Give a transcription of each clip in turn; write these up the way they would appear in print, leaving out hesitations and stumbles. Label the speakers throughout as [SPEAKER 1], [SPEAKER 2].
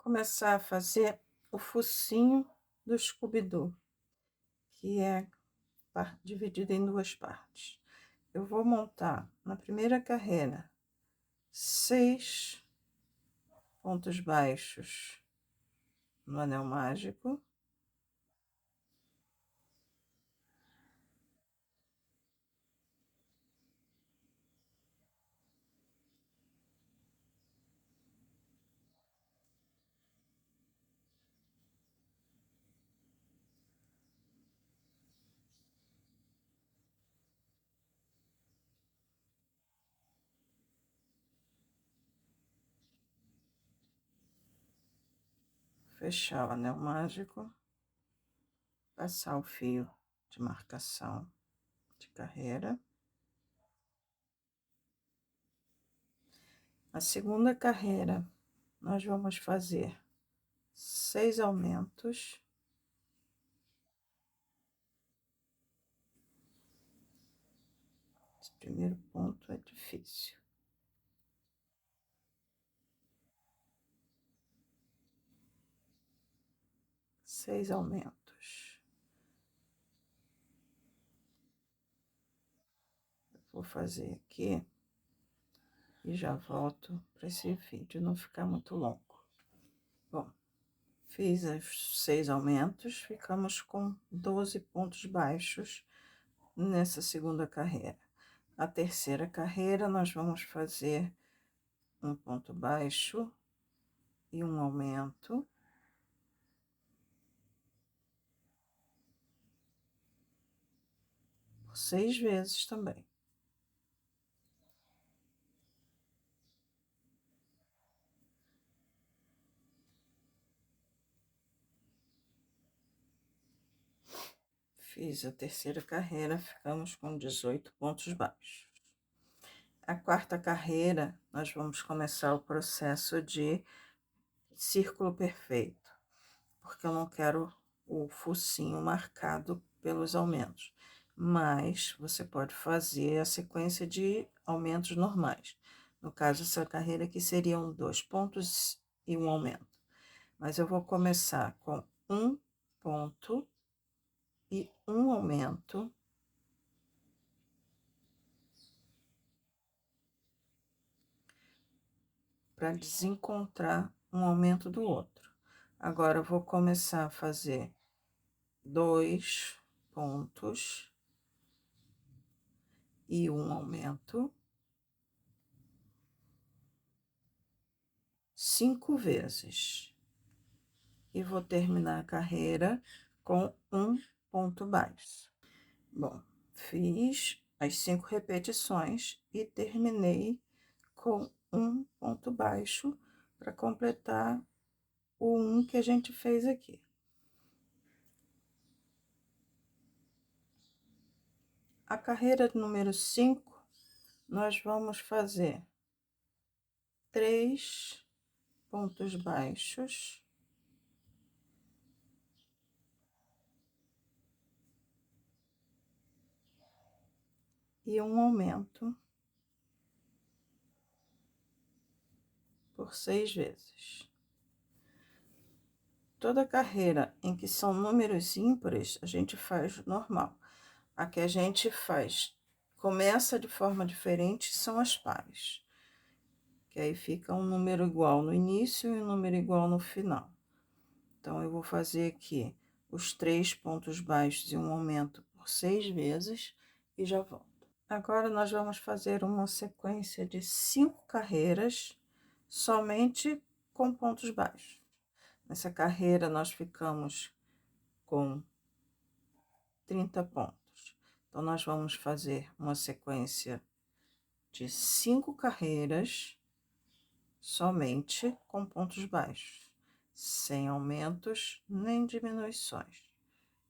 [SPEAKER 1] começar a fazer o focinho do Scooby-Doo, que é dividido em duas partes. Eu vou montar na primeira carreira 6 pontos baixos no anel mágico. Fechar o anel mágico, passar o fio de marcação de carreira. A segunda carreira, nós vamos fazer 6 aumentos. Esse primeiro ponto é difícil. 6 aumentos. Vou fazer aqui e já volto para esse vídeo não ficar muito longo. Bom, fiz os 6 aumentos, ficamos com 12 pontos baixos nessa segunda carreira. A terceira carreira, nós vamos fazer um ponto baixo e um aumento. Por 6 vezes também. Fiz a terceira carreira, ficamos com 18 pontos baixos. A quarta carreira, nós vamos começar o processo de círculo perfeito, porque eu não quero o focinho marcado pelos aumentos, mas você pode fazer a sequência de aumentos normais. No caso, essa carreira aqui seriam 2 pontos e um aumento, mas eu vou começar com um ponto e um aumento. Para desencontrar um aumento do outro. Agora, eu vou começar a fazer 2 pontos e um aumento 5 vezes. E vou terminar a carreira com um ponto baixo. Bom, fiz as 5 repetições e terminei com um ponto baixo para completar o 1 que a gente fez aqui. A carreira número 5, nós vamos fazer 3 pontos baixos e um aumento por 6 vezes. Toda carreira em que são números ímpares, a gente faz normal. A que a gente faz, começa de forma diferente, são as pares. Que aí fica um número igual no início e um número igual no final. Então, eu vou fazer aqui os 3 pontos baixos e um aumento por 6 vezes e já volto. Agora, nós vamos fazer uma sequência de 5 carreiras somente com pontos baixos. Nessa carreira, nós ficamos com 30 pontos. Então, nós vamos fazer uma sequência de 5 carreiras somente com pontos baixos, sem aumentos nem diminuições.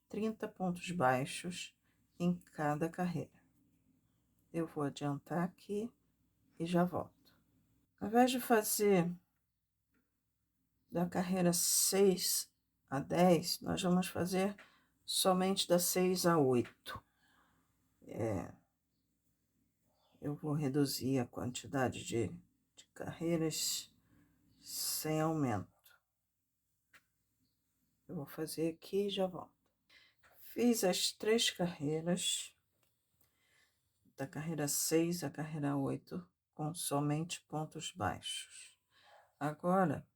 [SPEAKER 1] 30 pontos baixos em cada carreira. Eu vou adiantar aqui e já volto. Ao invés de fazer da carreira 6 a 10, nós vamos fazer somente da 6 a 8. Eu vou reduzir a quantidade de carreiras sem aumento. Eu vou fazer aqui e já volto. Fiz as 3 carreiras, da carreira 6 à carreira 8, com somente pontos baixos. Agora,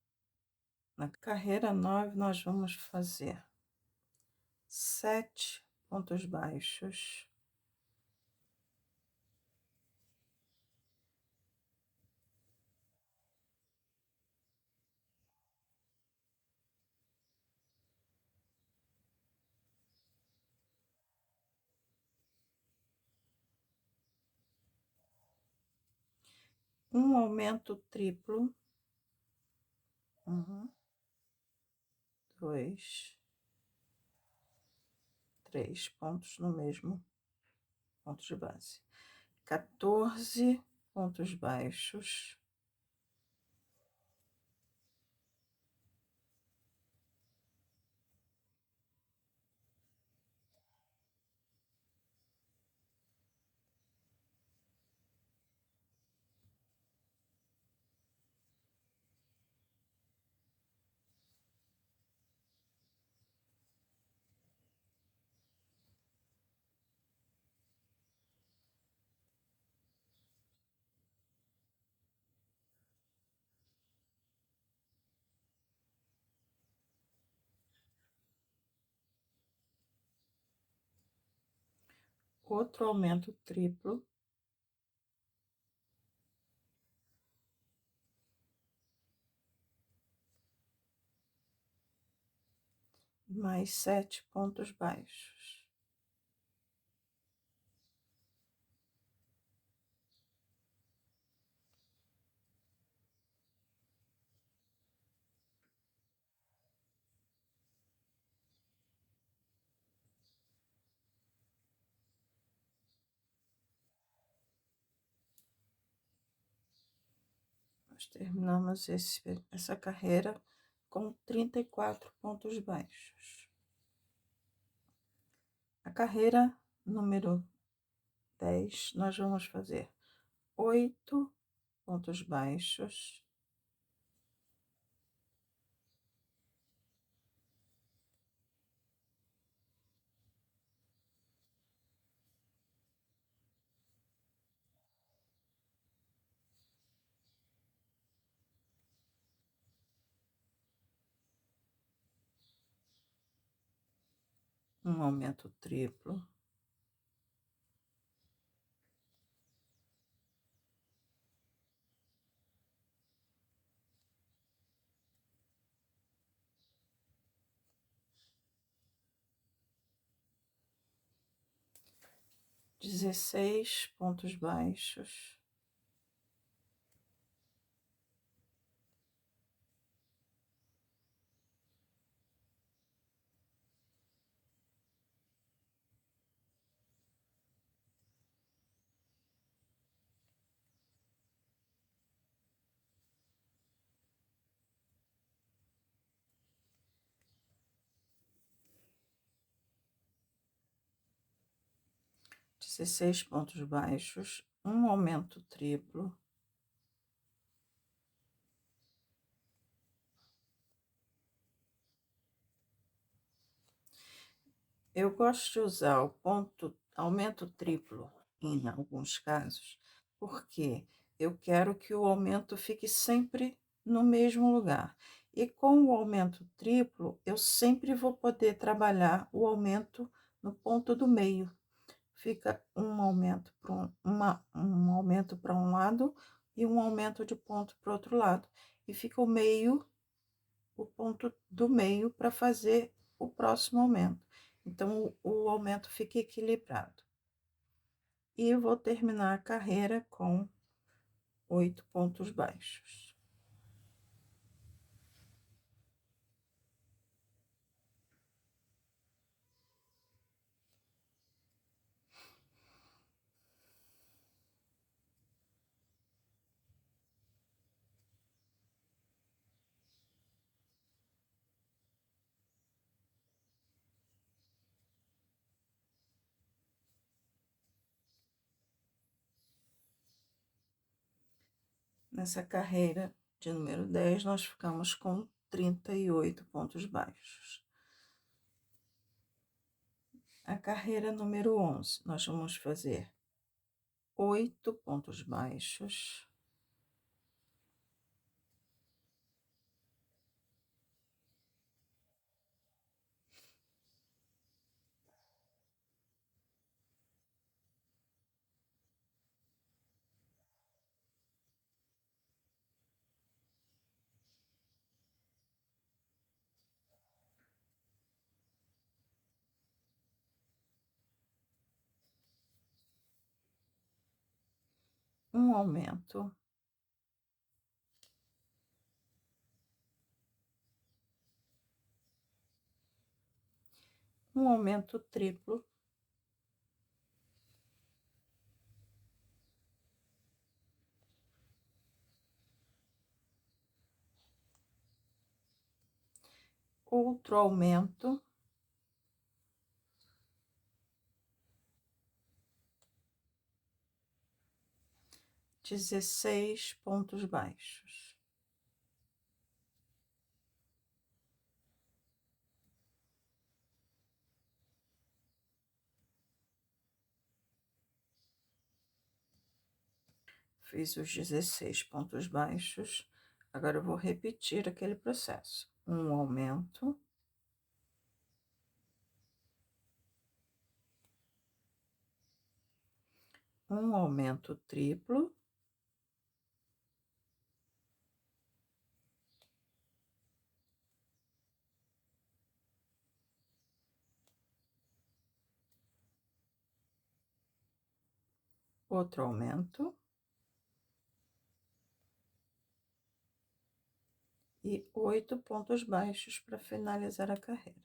[SPEAKER 1] na carreira 9, nós vamos fazer 7 pontos baixos, um aumento triplo, 2, 3 pontos no mesmo ponto de base, 14 pontos baixos, outro aumento triplo, mais 7 pontos baixos. Nós terminamos essa carreira com 34 pontos baixos. A carreira número 10, nós vamos fazer 8 pontos baixos, um aumento triplo, dezesseis pontos baixos, dezesseis pontos baixos, um aumento triplo, eu gosto de usar o ponto aumento triplo em alguns casos, porque eu quero que o aumento fique sempre no mesmo lugar. E com o aumento triplo, eu sempre vou poder trabalhar o aumento no ponto do meio. Fica um aumento para um aumento para um lado e um aumento de ponto para o outro lado. E fica o meio, o ponto do meio para fazer o próximo aumento. Então, o aumento fica equilibrado. E vou terminar a carreira com 8 pontos baixos. Nessa carreira de número 10, nós ficamos com 38 pontos baixos. A carreira número 11, nós vamos fazer 8 pontos baixos, um aumento, um aumento triplo, outro aumento, dezesseis pontos baixos. Fiz os 16 pontos baixos, agora eu vou repetir aquele processo. Um aumento, um aumento triplo, outro aumento e 8 pontos baixos para finalizar a carreira.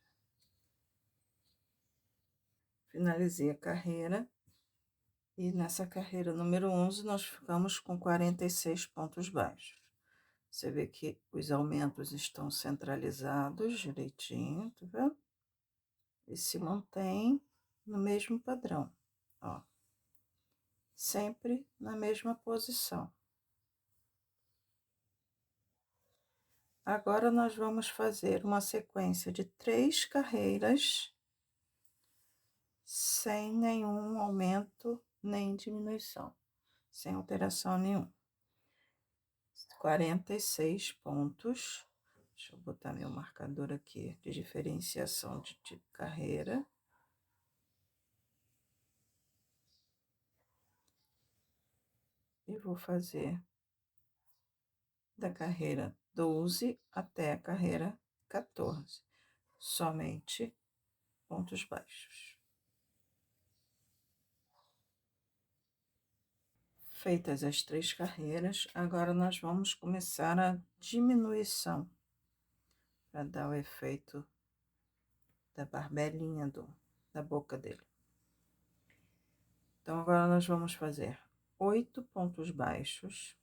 [SPEAKER 1] Finalizei a carreira e nessa carreira número 11 nós ficamos com 46 pontos baixos. Você vê que os aumentos estão centralizados direitinho, tá vendo? E se mantém no mesmo padrão, ó. Sempre na mesma posição. Agora nós vamos fazer uma sequência de 3 carreiras sem nenhum aumento nem diminuição, sem alteração nenhuma. 46 pontos. Deixa eu botar meu marcador aqui de diferenciação de carreira. E vou fazer da carreira 12 até a carreira 14, somente pontos baixos. Feitas as 3 carreiras, agora nós vamos começar a diminuição, para dar o efeito da barbelinha da boca dele. Então, agora nós vamos fazer 8 pontos baixos,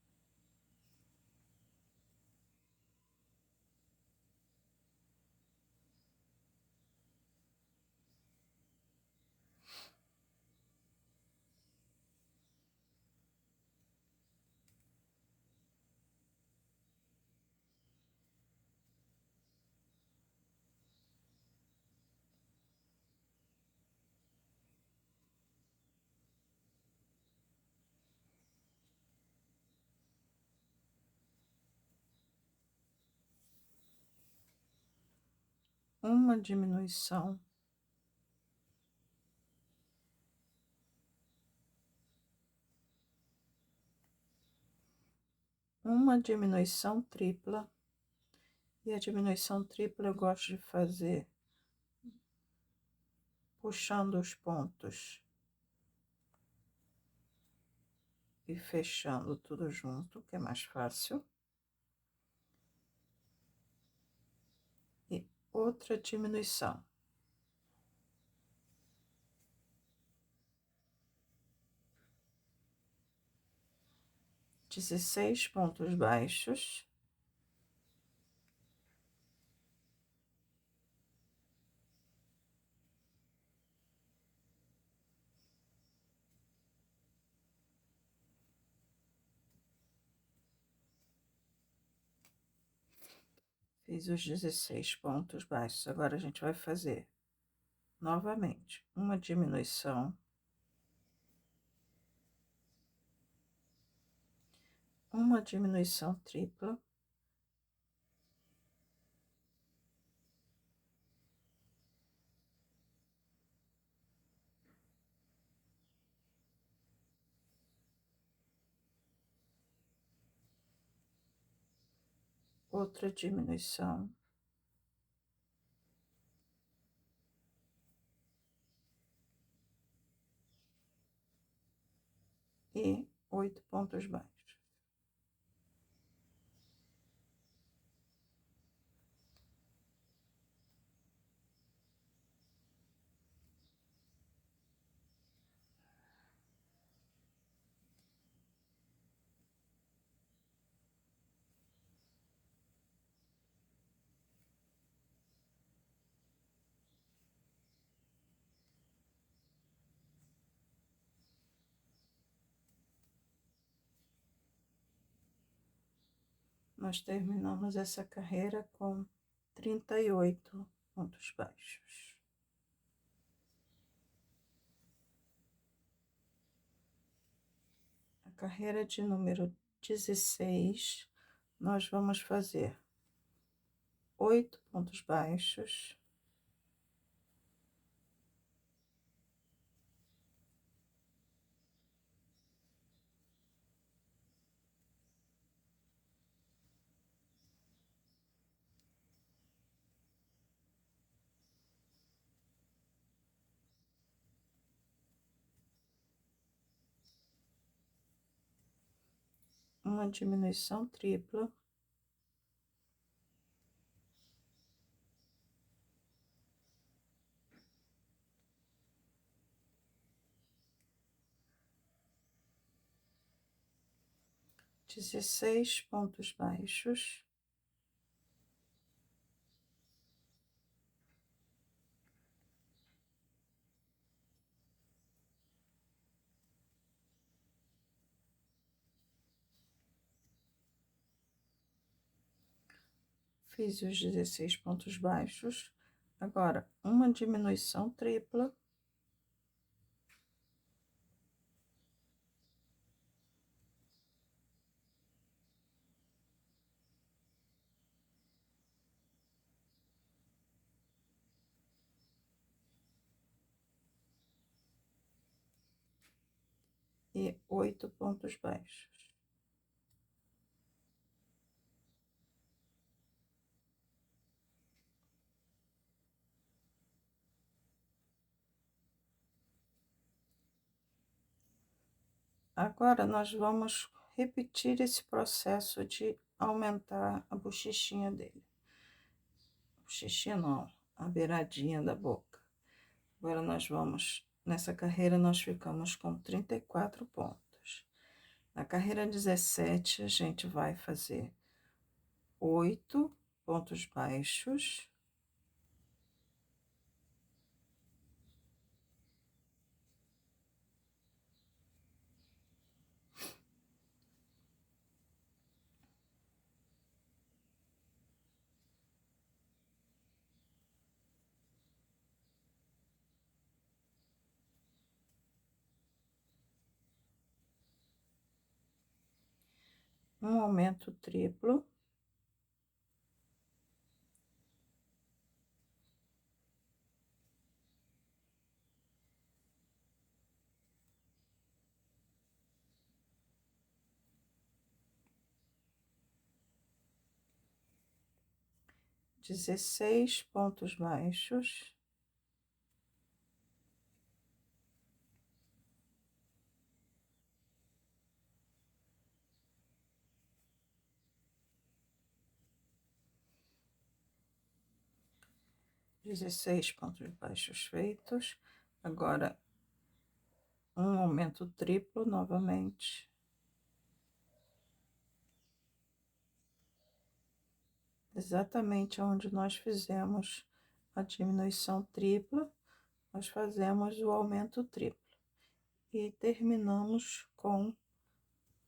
[SPEAKER 1] uma diminuição, uma diminuição tripla, e a diminuição tripla eu gosto de fazer puxando os pontos e fechando tudo junto, que é mais fácil. E outra diminuição. Dezesseis pontos baixos. Fiz os 16 pontos baixos. Agora a gente vai fazer novamente, uma diminuição, uma diminuição tripla, outra diminuição, e 8 pontos baixos. Nós terminamos essa carreira com 38 pontos baixos. A carreira de número 16, nós vamos fazer 8 pontos baixos, uma diminuição tripla, dezesseis pontos baixos, fiz os 16 pontos baixos, agora uma diminuição tripla, e 8 pontos baixos. Agora, nós vamos repetir esse processo de aumentar a bochechinha dele. Bochechinha não, a beiradinha da boca. Agora, nós vamos, nessa carreira, nós ficamos com 34 pontos. Na carreira 17, a gente vai fazer 8 pontos baixos, um aumento triplo, dezesseis pontos baixos, dezesseis pontos baixos feitos. Agora, um aumento triplo novamente, exatamente onde nós fizemos a diminuição tripla, nós fazemos o aumento triplo e terminamos com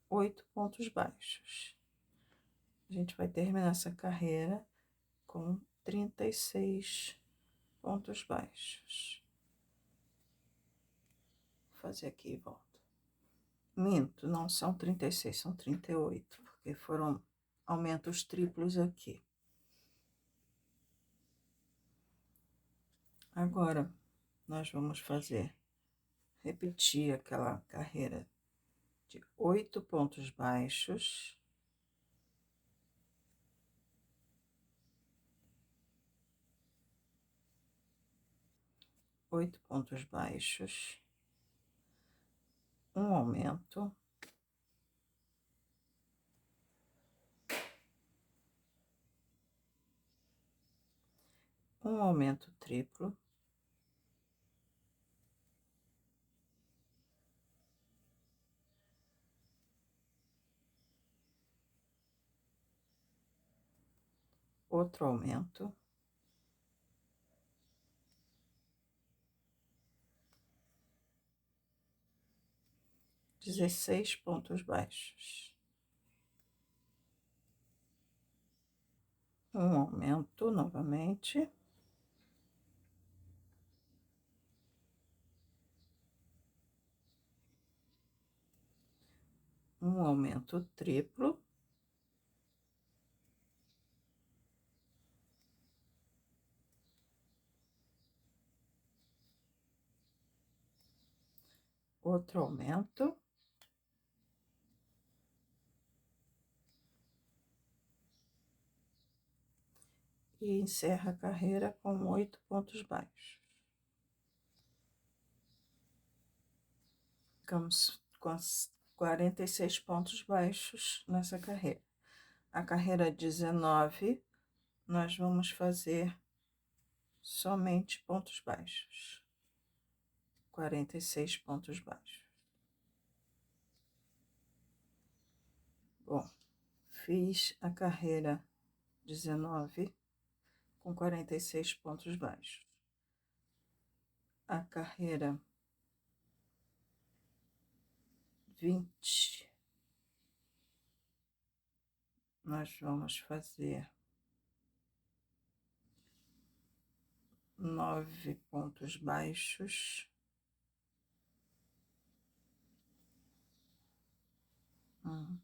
[SPEAKER 1] 8 pontos baixos. A gente vai terminar essa carreira com 36 pontos baixos. fazer aqui e volto. Minto, não são 36, são 38, porque foram aumentos triplos aqui. Agora, nós vamos repetir aquela carreira de 8 pontos baixos. Oito pontos baixos, um aumento, um aumento triplo, outro aumento, dezesseis pontos baixos, um aumento novamente, um aumento triplo, outro aumento, e encerra a carreira com 8 pontos baixos. Ficamos com 46 pontos baixos nessa carreira. A carreira 19, nós vamos fazer somente pontos baixos. 46 pontos baixos. Bom, fiz a carreira 19 com 46 pontos baixos. A carreira 20, nós vamos fazer 9 pontos baixos. Um,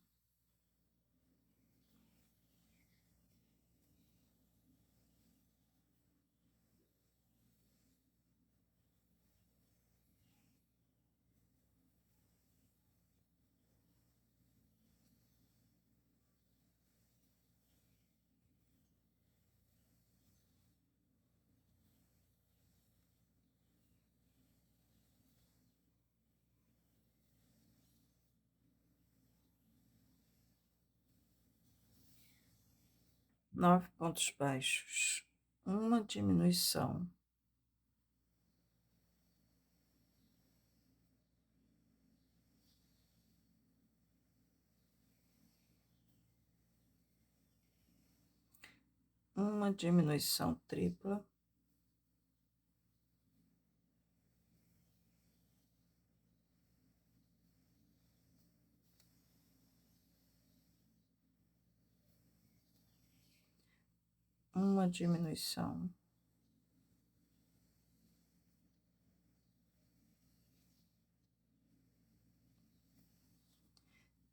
[SPEAKER 1] 9 pontos baixos, uma diminuição. Uma diminuição tripla. Uma diminuição.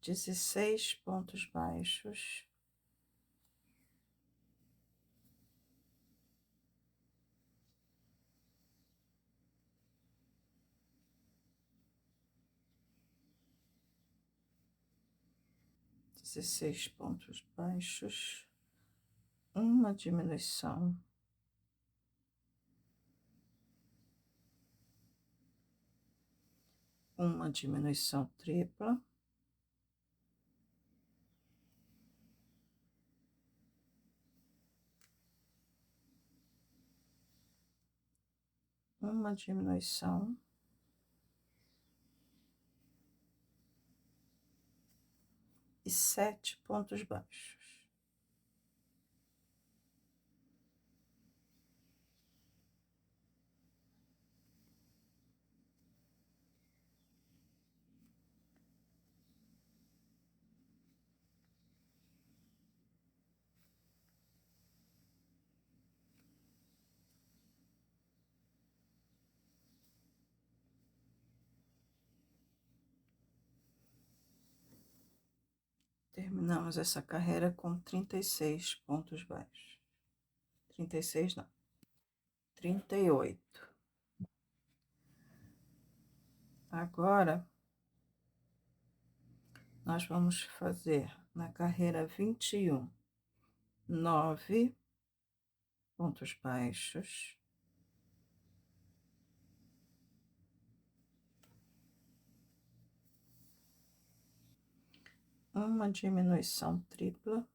[SPEAKER 1] Dezesseis pontos baixos. Dezesseis pontos baixos. Uma diminuição. Uma diminuição tripla. Uma diminuição. E 7 pontos baixos. Terminamos essa carreira com 36 pontos baixos. 36 não, 38. Agora, nós vamos fazer na carreira 21, 9 pontos baixos, uma diminuição tripla,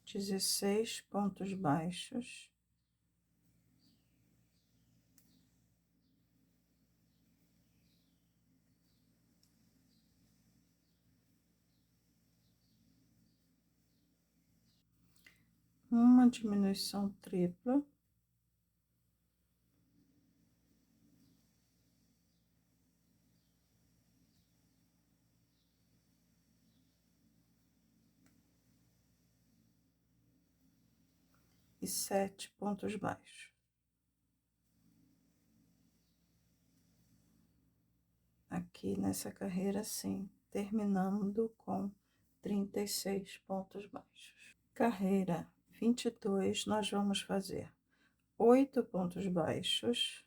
[SPEAKER 1] dezesseis pontos baixos, uma diminuição tripla, e 7 pontos baixos. Aqui nessa carreira, sim, terminando com 36 pontos baixos. Carreira 22, nós vamos fazer 8 pontos baixos,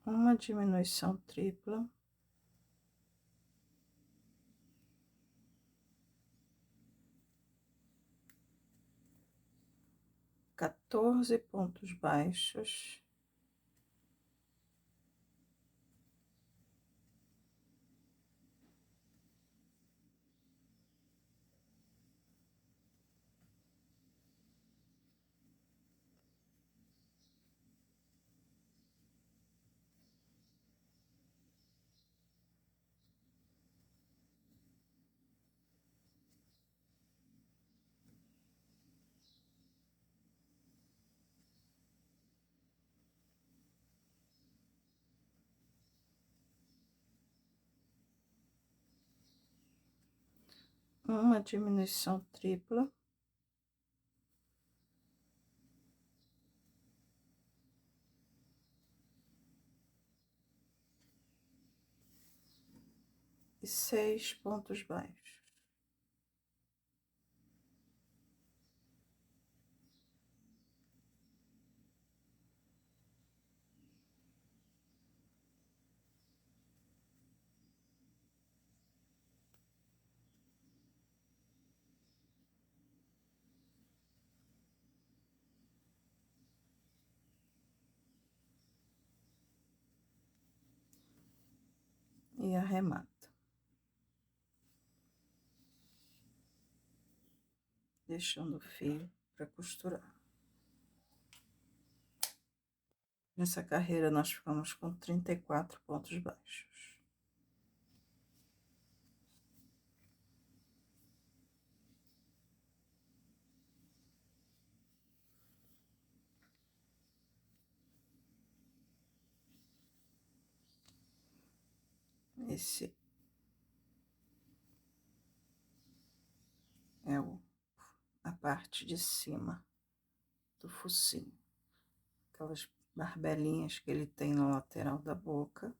[SPEAKER 1] uma diminuição tripla, quatorze pontos baixos, uma diminuição tripla, e 6 pontos baixos. E arremata, deixando o fio para costurar. Nessa carreira, nós ficamos com 34 pontos baixos. Esse é a parte de cima do focinho. Aquelas barbelinhas que ele tem na lateral da boca.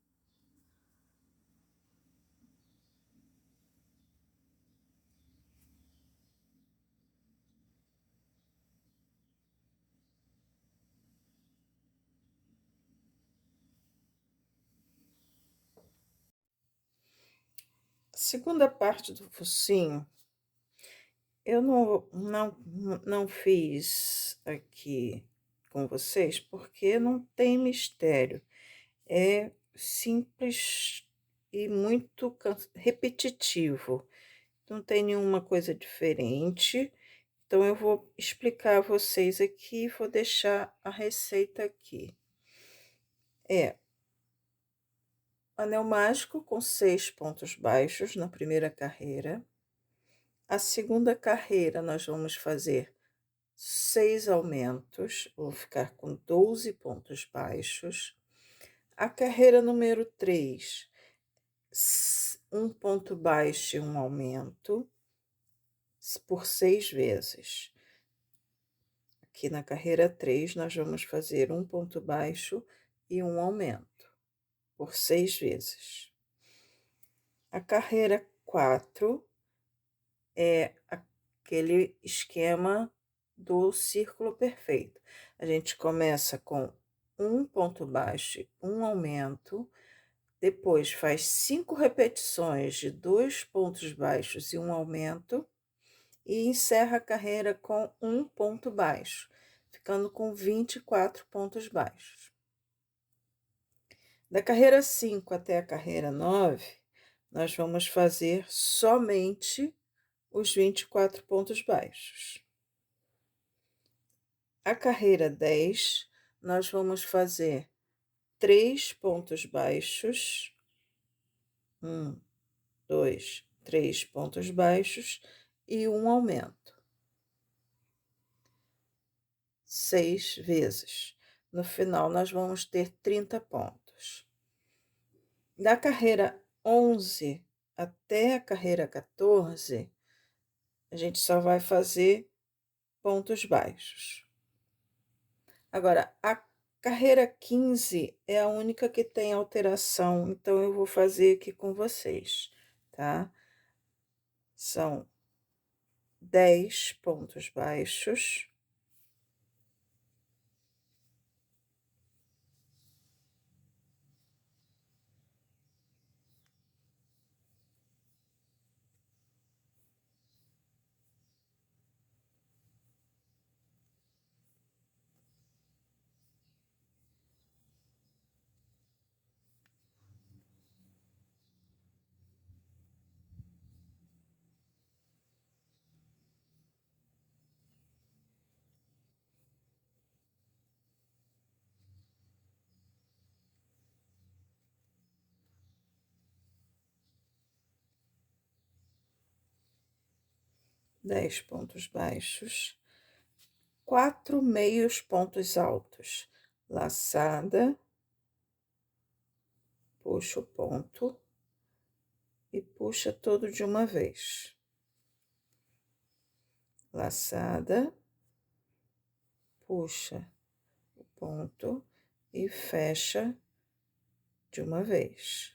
[SPEAKER 1] A segunda parte do focinho, eu não fiz aqui com vocês, porque não tem mistério. É simples e muito repetitivo. não tem nenhuma coisa diferente. Então, eu vou explicar a vocês aqui, vou deixar a receita aqui. É anel mágico com 6 pontos baixos na primeira carreira. A segunda carreira, nós vamos fazer 6 aumentos, vou ficar com 12 pontos baixos. A carreira número 3, um ponto baixo e um aumento, por 6 vezes. Aqui na carreira 3, nós vamos fazer um ponto baixo e um aumento, por 6 vezes. A carreira 4 é aquele esquema do círculo perfeito. A gente começa com um ponto baixo, um aumento, depois faz 5 repetições de 2 pontos baixos e um aumento, e encerra a carreira com um ponto baixo, ficando com 24 pontos baixos. Da carreira 5 até a carreira 9, nós vamos fazer somente os 24 pontos baixos. A carreira 10, nós vamos fazer 3 pontos baixos, 1, 2, 3 pontos baixos e um aumento, 6 vezes. No final, nós vamos ter 30 pontos. Da carreira 11 até a carreira 14, a gente só vai fazer pontos baixos. Agora, a carreira 15 é a única que tem alteração, então eu vou fazer aqui com vocês, tá? São 10 pontos baixos. Dez pontos baixos, 4 meios pontos altos, laçada, puxa o ponto e puxa todo de uma vez. Laçada, puxa o ponto e fecha de uma vez.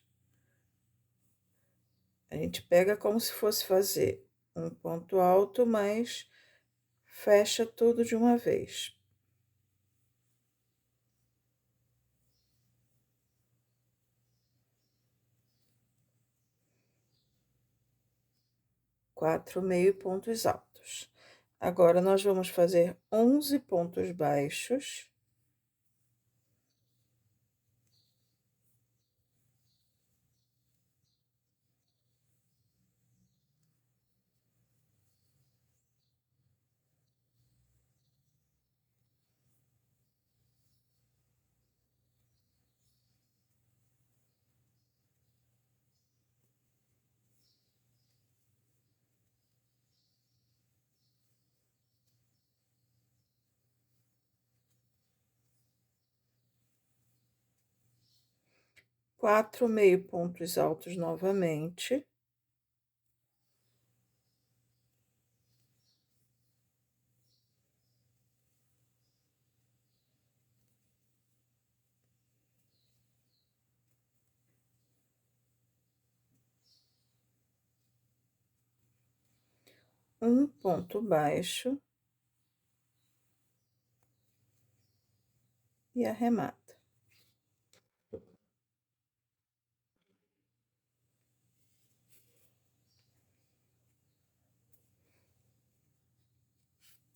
[SPEAKER 1] A gente pega como se fosse fazer um ponto alto, mas fecha tudo de uma vez. Quatro meio pontos altos. Agora, nós vamos fazer 11 pontos baixos. Quatro meio pontos altos novamente. Um ponto baixo. E arremata.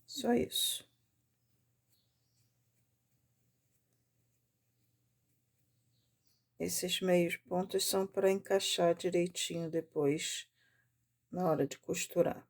[SPEAKER 1] Só isso. Esses meios pontos são para encaixar direitinho depois na hora de costurar.